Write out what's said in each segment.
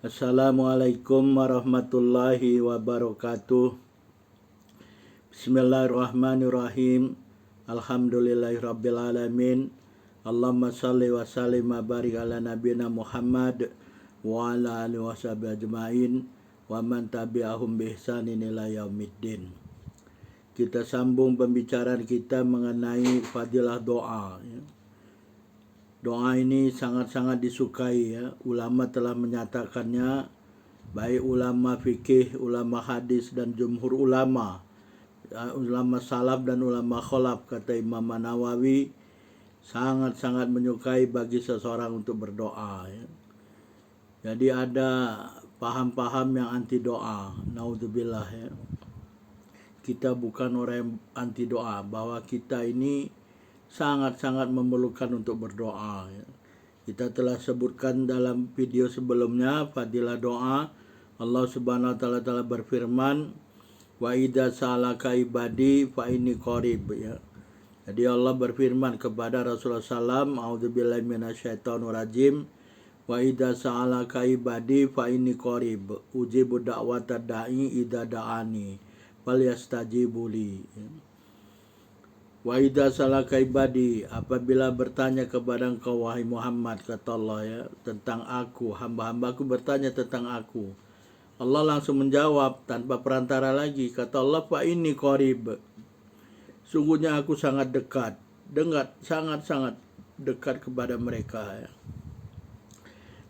Assalamualaikum warahmatullahi wabarakatuh. Bismillahirrahmanirrahim. Alhamdulillahirabbil alamin. Allahumma shalli wa sallim wa barik ala nabiyina Muhammad wa ala alihi washabihi ajmain wa man tabi'ahum bi ihsanin ila yaumiddin. Kita sambung pembicaraan kita mengenai fadilah doa. Doa ini sangat-sangat disukai ya. Ulama telah menyatakannya, baik ulama fikih, ulama hadis dan jumhur ulama, ulama salaf dan ulama khalaf, kata Imam Nawawi, sangat-sangat menyukai bagi seseorang untuk berdoa ya. Jadi ada paham-paham yang anti doa, naudzubillah ya. Kita bukan orang yang anti doa, bahwa kita ini sangat-sangat memerlukan untuk berdoa ya. Kita telah sebutkan dalam video sebelumnya fadilah doa. Allah Subhanahu wa taala telah berfirman, wa idza sa'alaka ibadi fa inni qarib ya. Jadi Allah berfirman kepada Rasulullah sallam, a'udzubillahi minasyaitonir rajim, wa idza sa'alaka ibadi fa inni qarib ujibu da'watad da'i idza da'ani falyastajibu li ya. Wa idza salaka ibadi, apabila bertanya kepada engkau wahai Muhammad, kata Allah ya, tentang aku, hamba-hambaku bertanya tentang aku. Allah langsung menjawab tanpa perantara lagi, kata Allah, fa inni qarib, sungguhnya aku sangat dekat, sangat-sangat dekat kepada mereka ya.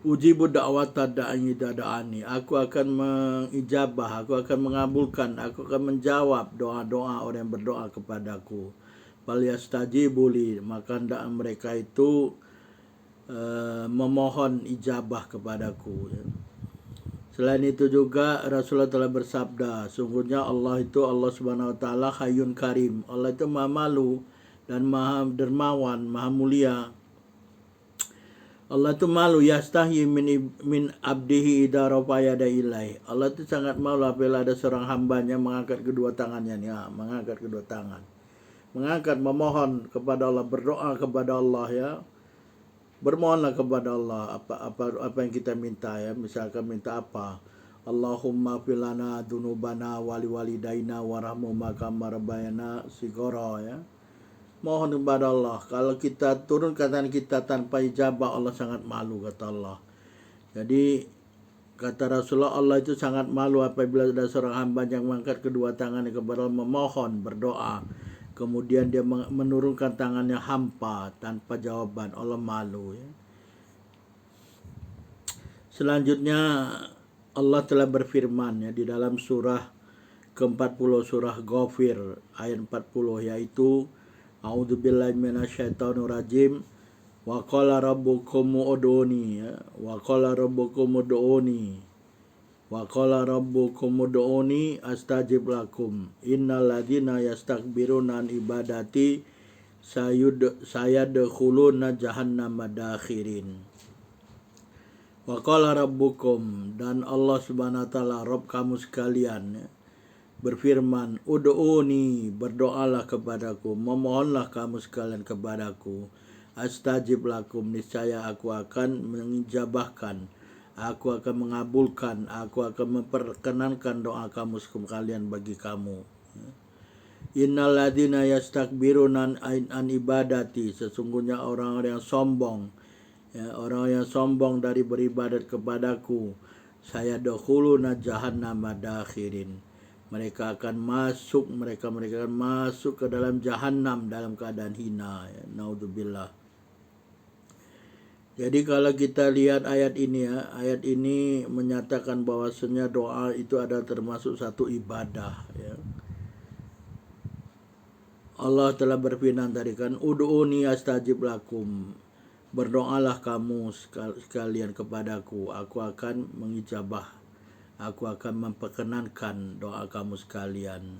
Ujibu da'wata da'i dada'ani, aku akan mengijabah, aku akan mengabulkan, aku akan menjawab doa-doa orang yang berdoa kepadaku. Falyastajibu li, maka hendak mereka itu memohon ijabah kepadaku ya. Selain itu juga Rasulullah telah bersabda, sungguhnya Allah itu, Allah Subhanahu wa taala Hayyun Karim, Allah itu Maha Malu dan Maha Dermawan, Maha Mulia. Allah itu malu, yastahi min abdihi idza rafa yada ilai. Allah itu sangat malu apabila ada seorang hambanya mengangkat kedua tangannya nih, mengangkat kedua tangan. Mengangkat, memohon kepada Allah, berdoa kepada Allah ya. Bermohonlah kepada Allah apa yang kita minta ya. Misalkan minta apa? Allahumma filana dunubana wali walidaina warahmuma kama rabbayana sigara ya. Mohon kepada Allah. Kalau kita turunkan tangan kita tanpa ijabah, Allah sangat malu, kata Allah. Jadi kata Rasulullah, Allah itu sangat malu apabila ada seorang hamba yang mengangkat kedua tangannya kepada Allah, memohon, berdoa, kemudian dia menurunkan tangannya hampa tanpa jawaban. Allah malu ya. Selanjutnya Allah telah berfirman ya, di dalam surah ke-40, surah Ghafir ayat 40, yaitu a'udzubillahi minasyaitonir rajim, wa qala rabbukum ud'uni ya, wa qala rabbukum ud'uni, wa qala rabbukum ud'uni astajib lakum innal ladzina yastakbiruna an ibadati sayadkhuluna jahannama dakhirin. Wa qala rabbukum, dan Allah Subhanahu wa taala Rabb kamu sekalian ya, berfirman, ud'uni, berdoalah kepadaku, memohonlah kamu sekalian kepadaku, astajib lakum, niscaya aku akan mengijabahkan, aku akan mengabulkan, aku akan memperkenankan doa kamu sekalian bagi kamu. Innal ladzina yastakbiruna an ibadati, sesungguhnya orang-orang yang sombong ya, orang yang sombong dari beribadat kepadaku, saya dakhuluna jahannama dakhirin, mereka akan masuk, mereka akan masuk ke dalam jahanam dalam keadaan hina ya. Naudzubillah. Jadi kalau kita lihat ayat ini ya, ayat ini menyatakan bahwasanya doa itu adalah termasuk satu ibadah ya. Allah telah berfirman tadi kan, ud'uni astajib lakum, berdoalah kamu sekalian kepadaku, aku akan mengijabah, aku akan memperkenankan doa kamu sekalian.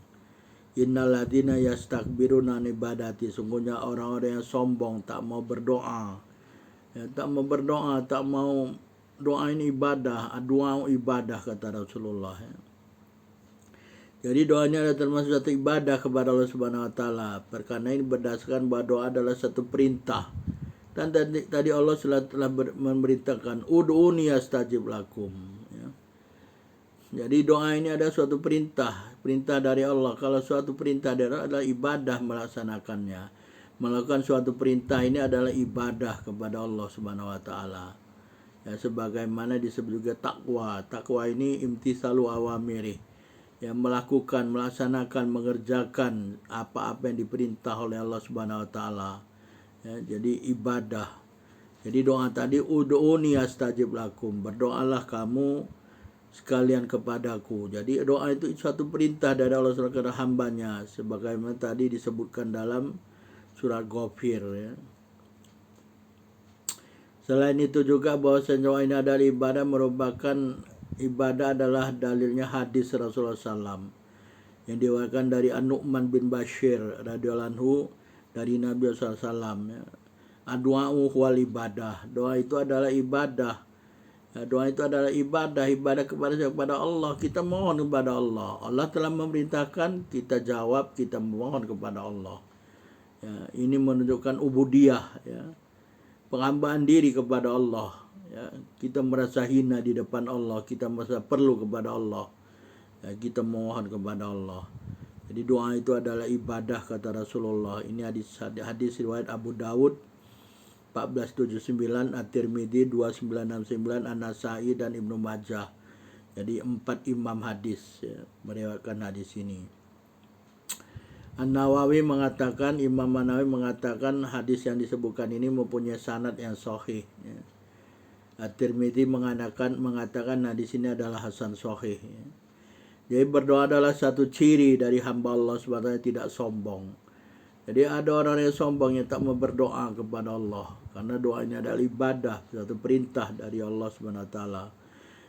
Innal ladzina yastakbiruna an ibadati, sungguhnya orang-orang yang sombong, tak mau berdoa ya, tak mau berdoa, tak mau doain ibadah, doa ibadah, kata Rasulullah ya. Jadi doanya adalah termasuk satu ibadah kepada Allah Subhanahu wa taala. Karena ini berdasarkan bahwa doa adalah satu perintah. Dan tadi Allah telah memerintahkan ud'uni astajib lakum. Jadi doa ini ada suatu perintah dari Allah. Kalau suatu perintah dari Allah adalah ibadah melaksanakannya. Melakukan suatu perintah ini adalah ibadah kepada Allah Subhanahu wa taala. Ya, sebagaimana disebut juga takwa. Takwa ini imtisalu awamiri. Ya, melakukan, melaksanakan, mengerjakan apa-apa yang diperintah oleh Allah Subhanahu wa taala. Ya, jadi ibadah. Jadi doa tadi ud'uni astajib lakum. Berdoalah kamu sekalian kepadaku. Jadi doa itu suatu perintah dari Allah kepada hambanya, sebagaimana tadi disebutkan dalam surat Ghafir. Ya. Selain itu juga bahwasanya doa ini adalah ibadah, merupakan ibadah adalah dalilnya hadis Rasulullah SAW yang diriwayatkan dari An-Nu'man bin Bashir radhiyallahu anhu dari Nabi SAW. Ya. Ad-du'a'u wal ibadah. Doa itu adalah ibadah. Ya, doa itu adalah ibadah kepada Allah. Kita mohon kepada Allah. Allah telah memerintahkan, kita jawab, kita mohon kepada Allah. Ya, ini menunjukkan ubudiyah, ya. Penghambaan diri kepada Allah. Ya, kita merasa hina di depan Allah, kita merasa perlu kepada Allah. Ya, kita mohon kepada Allah. Jadi doa itu adalah ibadah kata Rasulullah. Ini hadis riwayat Abu Dawud 1479, At-Tirmidzi 2969, An-Nasa'i dan Ibnu Majah. Jadi 4 imam hadis ya, meriwayatkan hadis ini. An-Nawawi mengatakan, Imam An-Nawawi mengatakan hadis yang disebutkan ini mempunyai sanad yang sahih. Ya. At-Tirmidzi mengatakan hadis ini adalah hasan sahih. Ya. Jadi berdoa adalah satu ciri dari hamba Allah SWT tidak sombong. Jadi ada orang yang sombong yang tak mau berdoa kepada Allah, karena doanya adalah ibadah, satu perintah dari Allah SWT.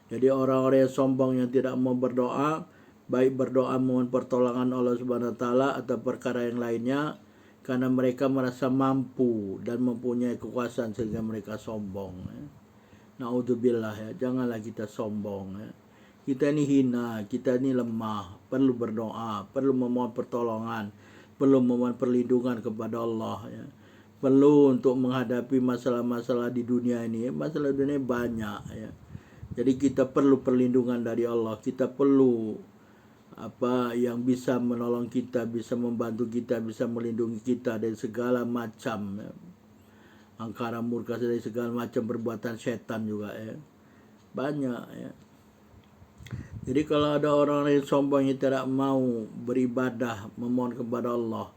Jadi orang-orang yang sombong yang tidak mau berdoa, baik berdoa mohon pertolongan Allah SWT atau perkara yang lainnya, karena mereka merasa mampu dan mempunyai kekuasaan sehingga mereka sombong. Naudzubillah, ya, janganlah kita sombong. Ya. Kita ini hina, kita ini lemah, perlu berdoa, perlu memohon pertolongan, perlu memohon perlindungan kepada Allah. Ya. Perlu untuk menghadapi masalah-masalah di dunia ini. Masalah dunia banyak. Ya. Jadi kita perlu perlindungan dari Allah. Kita perlu apa yang bisa menolong kita, bisa membantu kita, bisa melindungi kita dari segala macam ya, angkara murka, dari segala macam perbuatan setan juga. Ya. Banyak. Ya. Jadi kalau ada orang yang sombong yang tidak mau beribadah, memohon kepada Allah,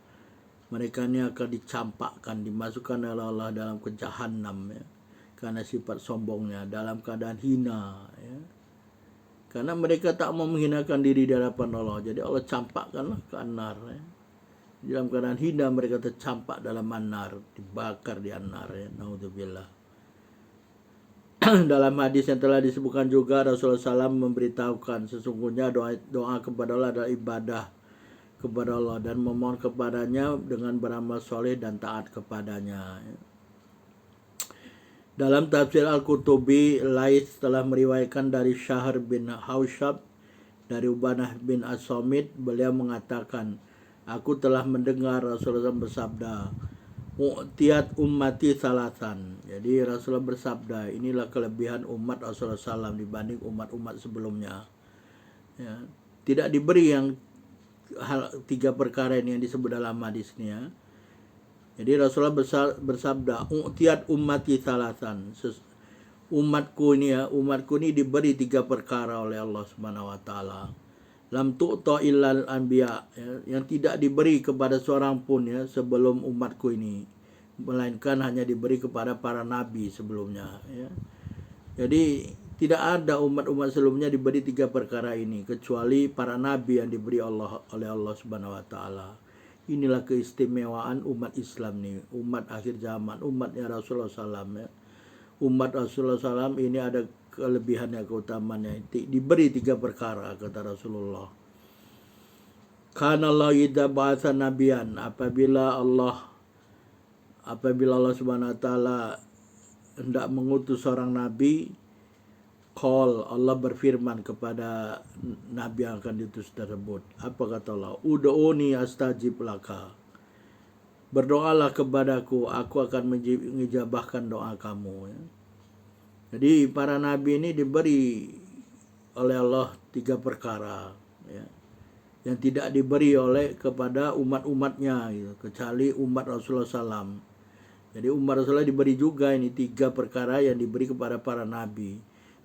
mereka ini akan dicampakkan, dimasukkan oleh Allah dalam ke Jahannam, ya, karena sifat sombongnya, dalam keadaan hina. Ya. Karena mereka tak mau menghinakan diri di hadapan Allah, jadi Allah campakkanlah ke an-nar. Ya. Dalam keadaan hina mereka tercampak dalam an-nar, dibakar di an-nar. Ya. Naudzubillah. Dalam hadis yang telah disebutkan juga, Rasulullah SAW memberitahukan sesungguhnya doa kepada Allah adalah ibadah kepada Allah dan memohon kepadanya dengan beramal soleh dan taat kepadanya. Dalam tafsir Al-Qutubi, Laits telah meriwayatkan dari Syahr bin Haushab dari Ubanah bin As-Samit, beliau mengatakan, aku telah mendengar Rasulullah SAW bersabda, mu'tiyat ummati salasan. Jadi Rasulullah bersabda, inilah kelebihan umat Rasulullah SAW dibanding umat-umat sebelumnya. Ya, tidak diberi yang tiga perkara ini yang disebut dalam hadis ini. Ya. Jadi Rasulullah bersabda, mu'tiyat ummati salasan. Umatku ini diberi tiga perkara oleh Allah Subhanahu wa taala. Lam tu'ta illal anbiya, ya, yang tidak diberi kepada seorang pun ya sebelum umatku ini, melainkan hanya diberi kepada para nabi sebelumnya. Ya. Jadi tidak ada umat-umat sebelumnya diberi tiga perkara ini kecuali para nabi yang diberi oleh Allah Subhanahu wa taala. Inilah keistimewaan umat Islam nih, umat akhir zaman, umatnya Rasulullah SAW. Ya. Umat Rasulullah SAW ini ada kelebihannya, keutamaannya, diberi tiga perkara kata Rasulullah. Kana Allah idza ba'atsa nabiyan, apabila Allah Subhanahu wa taala hendak mengutus seorang nabi, Allah berfirman kepada nabi yang akan diutus tersebut. Apa kata Allah? Ud'uni astajib laka. Berdoalah kepadaku, aku akan mengijabahkan doa kamu. Ya. Jadi para nabi ini diberi oleh Allah 3 perkara, ya, yang tidak diberi oleh kepada umat-umatnya, gitu, kecuali umat Rasulullah SAW. Jadi umat Rasulullah diberi juga ini 3 perkara yang diberi kepada para nabi.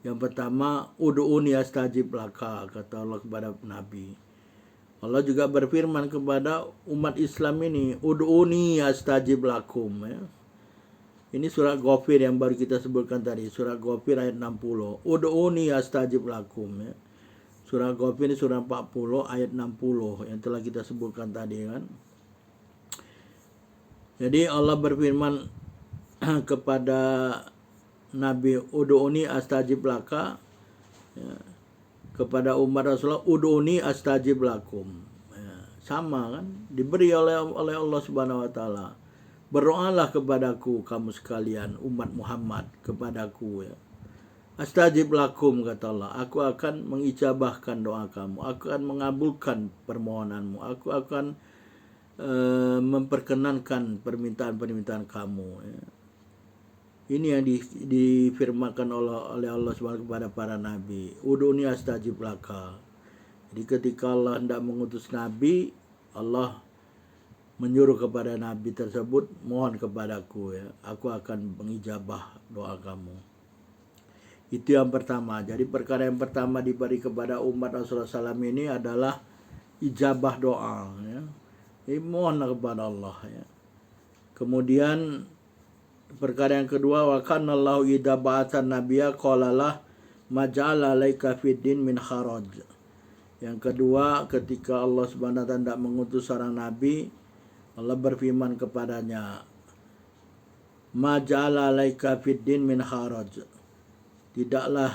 Yang pertama, ud'uni astajib laka, kata Allah kepada nabi. Allah juga berfirman kepada umat Islam ini, ud'uni astajib lakum, ya. Ini surat Ghafir yang baru kita sebutkan tadi, surat Ghafir ayat 60. Ud'uni astajib lakum, ya. Surah Ghafir ini surah 40 ayat 60 yang telah kita sebutkan tadi, kan. Jadi Allah berfirman kepada Nabi, ud'uni astajib laka, ya, kepada umat Rasulullah, ud'uni astajib lakum, ya, sama kan, diberi oleh Allah Subhanahu wa taala. Berdoalah kepadaku kamu sekalian umat Muhammad, kepadaku, ya. Astajib lakum, kata Allah, aku akan mengijabahkan doa kamu, aku akan mengabulkan permohonanmu, aku akan memperkenankan permintaan-permintaan kamu, ya. Ini yang difirmankan oleh Allah SWT kepada para nabi. Ud'uni astajib laka. Jadi ketika Allah hendak mengutus nabi, Allah menyuruh kepada nabi tersebut, mohon kepadaku, ya, aku akan mengijabah doa kamu. Itu yang pertama. Jadi perkara yang pertama diberi kepada umat Rasulullah SAW ini adalah ijabah doa, ya. Jadi mohonlah kepada Allah, ya. Kemudian perkara yang kedua, wa kana Allahu idza ba'atsa nabiyya qala lah maj'ala alaika fiddin min kharaj. Yang kedua, ketika Allah Subhanahu wa taala hendak mengutus seorang nabi, Allah berfirman kepadanya, maj'ala alaika fiddin min kharaj. Tidaklah,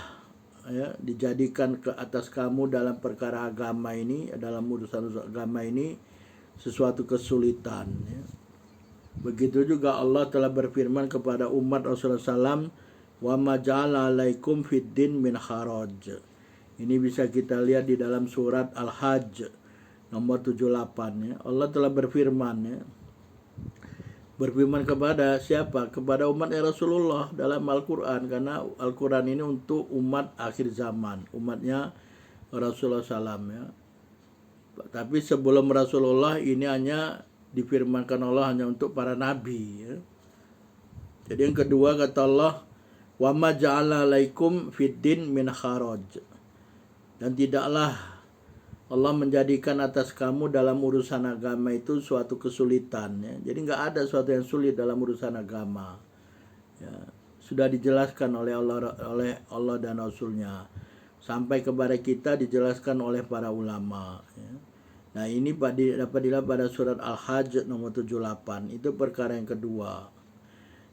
ya, dijadikan ke atas kamu dalam perkara agama ini, dalam urusan agama ini sesuatu kesulitan, ya. Begitu juga Allah telah berfirman kepada umat Rasulullah SAW, wa ma ja'ala alaikum fiddin min kharaj. Ini bisa kita lihat di dalam surat Al-Hajj nomor 78, ya. Allah telah berfirman, ya, berfirman kepada siapa? Kepada umat Rasulullah dalam Al-Quran, karena Al-Quran ini untuk umat akhir zaman, umatnya Rasulullah SAW, ya. Tapi sebelum Rasulullah ini hanya difirmankan Allah hanya untuk para nabi, ya. Jadi yang kedua kata Allah, wa ma ja'ala alaikum fiddin min kharaj. Dan tidaklah Allah menjadikan atas kamu dalam urusan agama itu suatu kesulitan, ya. Jadi nggak ada suatu yang sulit dalam urusan agama, ya. Sudah dijelaskan oleh Allah dan Rasulnya. Sampai kepada kita dijelaskan oleh para ulama, ya. Nah ini dapat dilihat pada surat Al-Hajj nomor 78. Itu perkara yang kedua.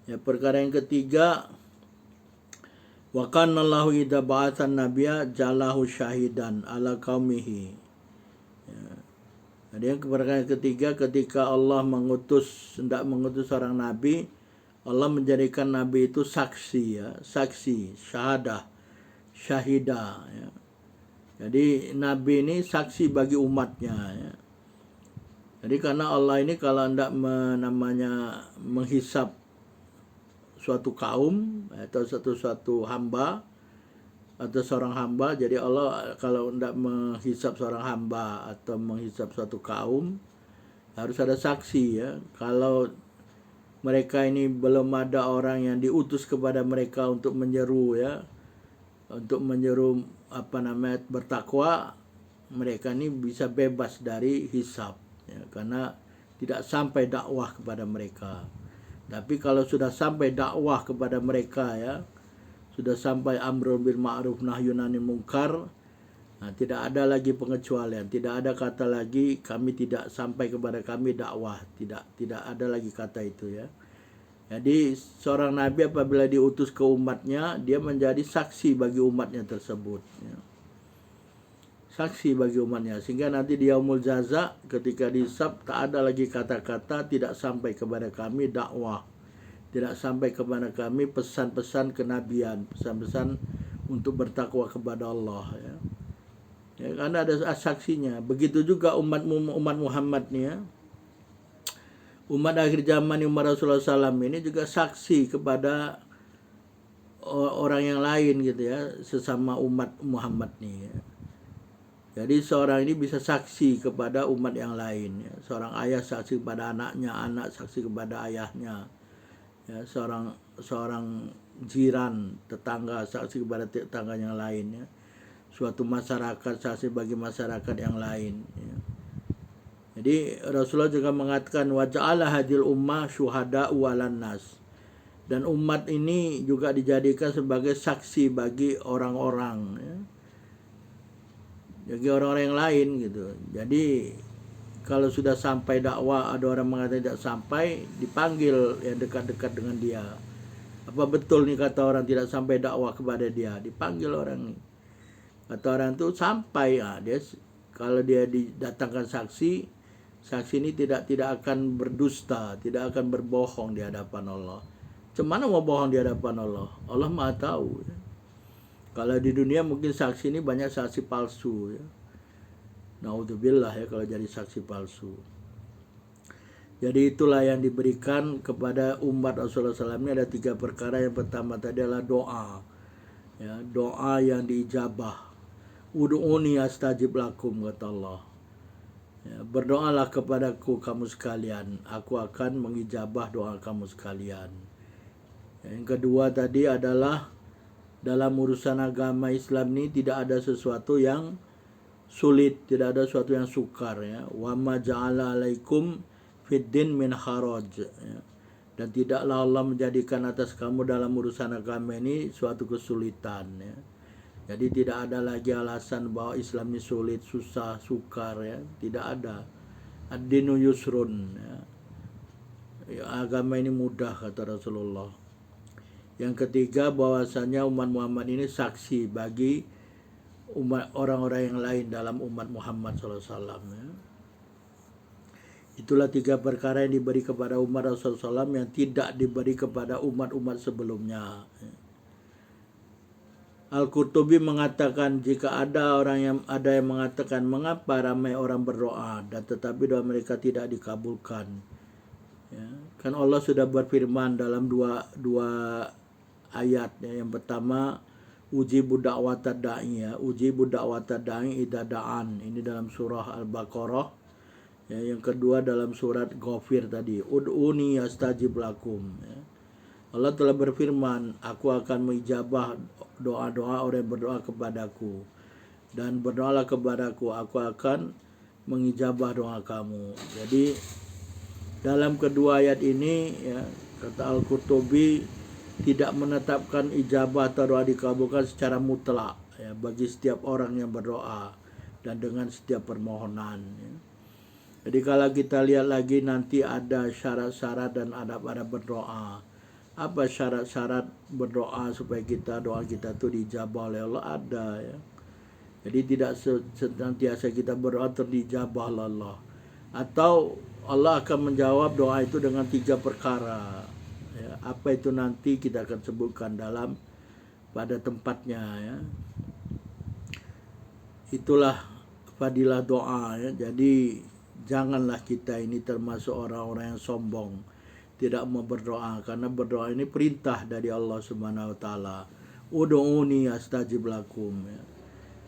Ya, perkara yang ketiga, wa kana Allahu idza ba'atsa nabiyya jalahu syahidan ala qaumihi. Ya. Jadi yang perkara yang ketiga, ketika Allah hendak mengutus seorang nabi, Allah menjadikan nabi itu saksi, ya, saksi, syahidah, ya. Jadi nabi ini saksi bagi umatnya, ya. Jadi karena Allah ini kalau hendak menghisap suatu kaum atau suatu hamba atau seorang hamba, jadi Allah kalau hendak menghisap seorang hamba atau menghisap suatu kaum harus ada saksi, ya. Kalau mereka ini belum ada orang yang diutus kepada mereka untuk menyeru, ya, untuk menyeru bertakwa, mereka ini bisa bebas dari hisab, ya, karena tidak sampai dakwah kepada mereka. Tapi kalau sudah sampai dakwah kepada mereka, ya, sudah sampai amrul bil ma'ruf nahyun 'anil munkar, nah, tidak ada lagi pengecualian, tidak ada kata lagi kami tidak sampai kepada kami dakwah, tidak ada lagi kata itu, ya. Jadi seorang nabi apabila diutus ke umatnya, dia menjadi saksi bagi umatnya tersebut, ya. Saksi bagi umatnya, sehingga nanti di yaumul jaza ketika dihisab tak ada lagi kata-kata tidak sampai kepada kami dakwah, tidak sampai kepada kami pesan-pesan kenabian, pesan-pesan untuk bertakwa kepada Allah, ya. Ya, karena ada saksinya. Begitu juga umat Muhammad nih, ya. Umat akhir zaman umat Rasulullah SAW ini juga saksi kepada orang yang lain gitu ya, sesama umat Muhammad nih ya. Jadi seorang ini bisa saksi kepada umat yang lain ya. Seorang ayah saksi kepada anaknya, anak saksi kepada ayahnya ya. Seorang jiran, tetangga saksi kepada tetangga yang lain ya. Suatu masyarakat saksi bagi masyarakat yang lain ya. Jadi Rasulullah juga mengatakan wa ja'ala hadil ummah syuhada walan nas. Dan umat ini juga dijadikan sebagai saksi bagi orang-orang ya. Bagi orang-orang yang lain gitu. Jadi kalau sudah sampai dakwah, ada orang mengatakan tidak sampai, dipanggil yang dekat-dekat dengan dia. Apa betul nih kata orang tidak sampai dakwah kepada dia? Dipanggil orang. Kata orang itu sampai, dia kalau dia didatangkan saksi ini tidak akan berdusta, tidak akan berbohong di hadapan Allah. Cemana mau bohong di hadapan Allah? Allah Maha tahu. Ya. Kalau di dunia mungkin saksi ini banyak saksi palsu. Ya. Naudzubillah ya kalau jadi saksi palsu. Jadi itulah yang diberikan kepada umat Rasulullah SAW ini ada 3 perkara. Yang pertama tadi adalah doa. Ya, doa yang diijabah. Ud'uni astajib lakum kata Allah. Ya, berdoalah kepadaku kamu sekalian, aku akan mengijabah doa kamu sekalian. Yang kedua tadi adalah dalam urusan agama Islam ini tidak ada sesuatu yang sulit, tidak ada sesuatu yang sukar ya. Wa ma ja'ala alaikum fiddin min haraj ya. Dan tidaklah Allah menjadikan atas kamu dalam urusan agama ini suatu kesulitan ya. Jadi tidak ada lagi alasan bahwa Islam ini sulit, susah, sukar ya. Tidak ada. Ad-dinu yusrun ya. Agama ini mudah kata Rasulullah. Yang ketiga bahwasanya umat Muhammad ini saksi bagi umat orang-orang yang lain dalam umat Muhammad SAW. Ya. Itulah 3 perkara yang diberi kepada umat Rasulullah SAW yang tidak diberi kepada umat-umat sebelumnya. Ya. Al-Qurtubi mengatakan jika ada yang mengatakan mengapa ramai orang berdoa dan tetapi doa mereka tidak dikabulkan. Ya. Kan Allah sudah berfirman dalam dua ayat ya. Yang pertama ujibu da'watad da'i ya, ujibu da'watad da'i idza da'an. Ini dalam surah Al-Baqarah. Ya, yang kedua dalam surat Ghafir tadi, ud'uni astajib lakum ya. Allah telah berfirman, aku akan mengijabah doa-doa orang yang berdoa kepadaku. Dan berdoalah kepadaku, aku akan mengijabah doa kamu. Jadi dalam kedua ayat ini ya, kata Al-Qurtubi tidak menetapkan ijabah atau doa dikabulkan secara mutlak ya, bagi setiap orang yang berdoa dan dengan setiap permohonan ya. Jadi kalau kita lihat lagi nanti ada syarat-syarat dan adab-adab berdoa. Apa syarat-syarat berdoa supaya doa kita tuh dijabah oleh Allah? Ada ya. Jadi tidak senantiasa kita berdoa dijabah oleh Allah. Atau Allah akan menjawab doa itu dengan 3 perkara. Ya, apa itu nanti kita akan sebutkan pada tempatnya ya. Itulah fadilah doa ya. Jadi janganlah kita ini termasuk orang-orang yang sombong, tidak mau berdoa, karena berdoa ini perintah dari Allah Subhanahu wa taala. Ud'uni astajib lakum ya.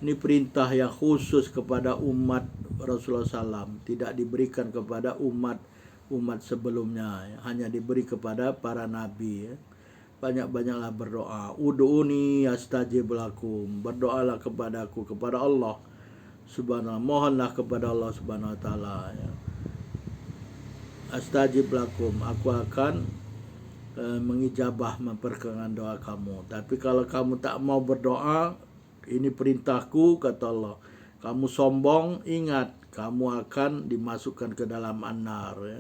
Ini perintah yang khusus kepada umat Rasulullah SAW, tidak diberikan kepada umat sebelumnya ya. Hanya diberi kepada para nabi ya. Banyak-banyaklah berdoa. Ud'uni astajib lakum. Berdoalah kepadaku, kepada Allah Subhanahu, mohonlah kepada Allah Subhanahu wa taala ya. Astajib lakum, aku akan mengijabah, memperkenankan doa kamu. Tapi kalau kamu tak mau berdoa, ini perintahku kata Allah, kamu sombong, ingat kamu akan dimasukkan ke dalam an-nar ya.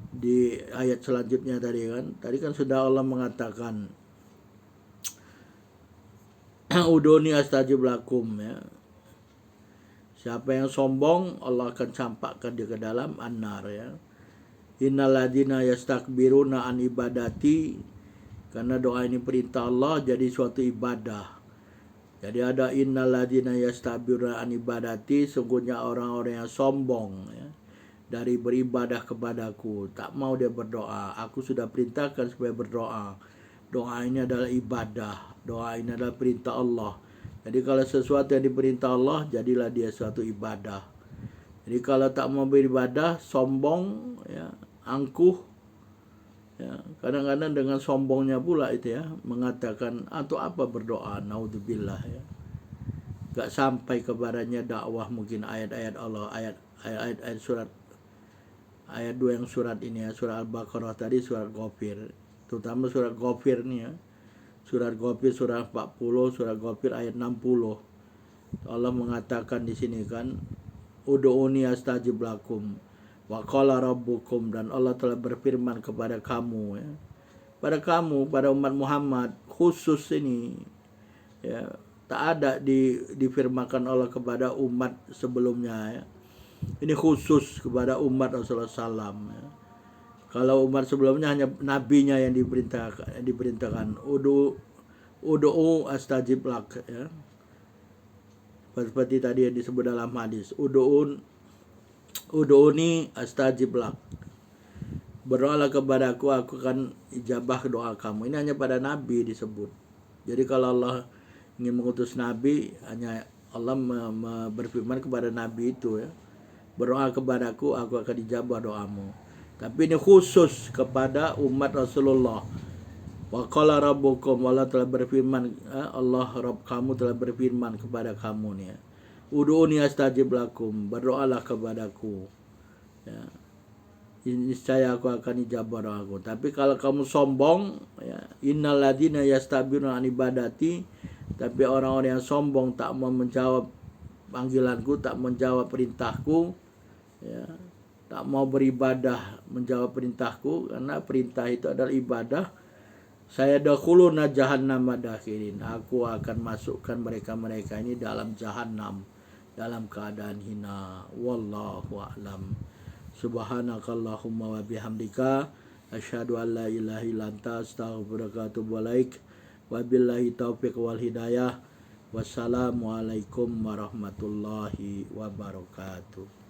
Di ayat selanjutnya tadi kan sudah Allah mengatakan udoni astajib lakum ya. Siapa yang sombong, Allah akan campakkan dia ke dalam an-nar ya. Innalladzina yastakbiruna an ibadati, karena doa ini perintah Allah jadi suatu ibadah. Jadi ada innalladzina yastakbiruna an ibadati, sungguhnya orang-orang yang sombong ya, dari beribadah kepadaku, tak mau dia berdoa. Aku sudah perintahkan supaya berdoa. Doa ini adalah ibadah. Doa ini adalah perintah Allah. Jadi kalau sesuatu yang diperintah Allah, jadilah dia suatu ibadah. Jadi kalau tak mau beribadah, sombong, ya, angkuh, ya, kadang-kadang dengan sombongnya pula itu ya, mengatakan atau apa berdoa, naudzubillah ya. Gak sampai kepadanya dakwah mungkin ayat-ayat Allah, ayat surat ayat 2 yang surat ini ya, surat Al-Baqarah tadi, surat Ghafir. Terutama surat Ghafir nih ya. Surat Ghafir surat 40, surat Ghafir ayat 60. Allah mengatakan di sini kan, Ud'uni astajib lakum wa qala rabbukum, dan Allah telah berfirman kepada kamu ya. Pada kamu, pada umat Muhammad khusus ini ya, tak ada difirmankan Allah kepada umat sebelumnya ya. Ini khusus kepada umat Rasulullah SAW ya. Kalau umat sebelumnya hanya nabinya yang diperintahkan ud'u astajib lak ya. Seperti tadi yang disebut dalam hadis, ud'uni astajib lak. Berdoalah kepadaku, aku akan ijabah doa kamu. Ini hanya pada nabi disebut. Jadi kalau Allah ingin mengutus nabi, hanya Allah berfirman kepada nabi itu ya, berdoa kepadaku, aku akan ijabah doamu. Tapi ini khusus kepada umat Rasulullah. Wa qala rabbukum, Allah telah berfirman, Allah Rabb kamu telah berfirman kepada kamu nih ya. Ud'uni astajib lakum, berdoalah kepadaku. Ya. Niscaya aku akan ijabah doaku. Tapi kalau kamu sombong, ya, innal ladzina yastabiruna an ibadati, tapi orang-orang yang sombong tak mau menjawab panggilanku, tak menjawab perintahku, ya, tak mau beribadah menjawab perintahku, karena perintah itu adalah ibadah. Saya dakhuluna jahannam dakhirin, aku akan masukkan mereka ini dalam jahannam dalam keadaan hina. Wallahu a'lam. Subhanakallahumma wa bihamdika asyhadu an la ilaha illa anta astaghfiruka wa atubu ilaik. Wabillahi taufiq wal hidayah. Wassalamualaikum warahmatullahi wabarakatuh.